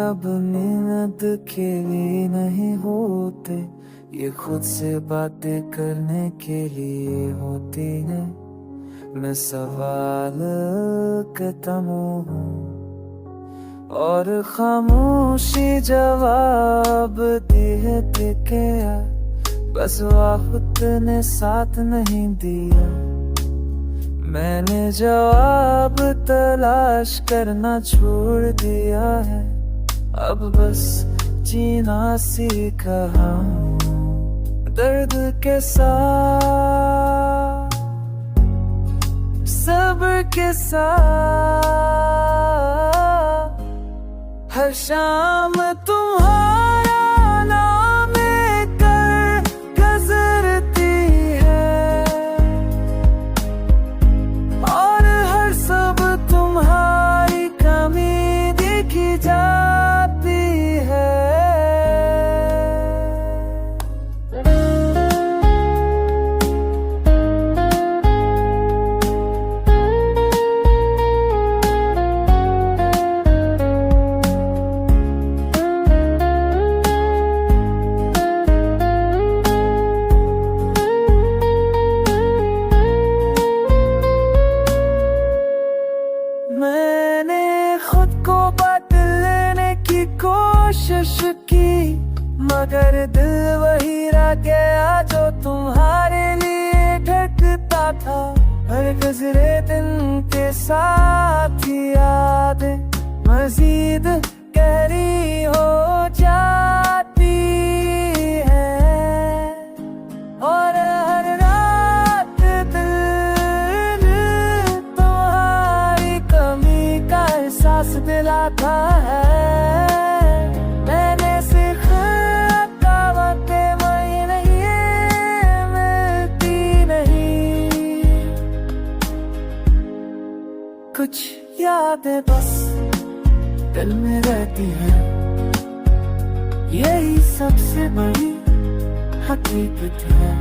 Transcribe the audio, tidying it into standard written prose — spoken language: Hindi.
अब मिन्नत के लिए नहीं होते, ये खुद से बातें करने के लिए होती है। मैं सवाल करता हूँ और खामोशी जवाब देते क्या, बस वक्त ने साथ नहीं दिया। मैंने जवाब तलाश करना छोड़ दिया है, अब बस जीना सीखा हूँ दर्द के साथ, सब्र के साथ। हर शाम तुम्हारा नाम कर गुजरती है, और हर सब तुम्हारी कमी दिखी जाती है। मैंने खुद को बदलने की कोशिश की, मगर दिल वही रह गया जो तुम्हारे लिए धड़कता था। हर गुजरे दिन के साथ यादें मजीद गहरी हो जाती है, और हर रात दिल तुम्हारी कमी का एहसास दिलाता है। मैंने सीखा बातें वही नहीं मिलती नहीं, कुछ यादें बस दिल में रहती है, यही सबसे बड़ी हकीकत है।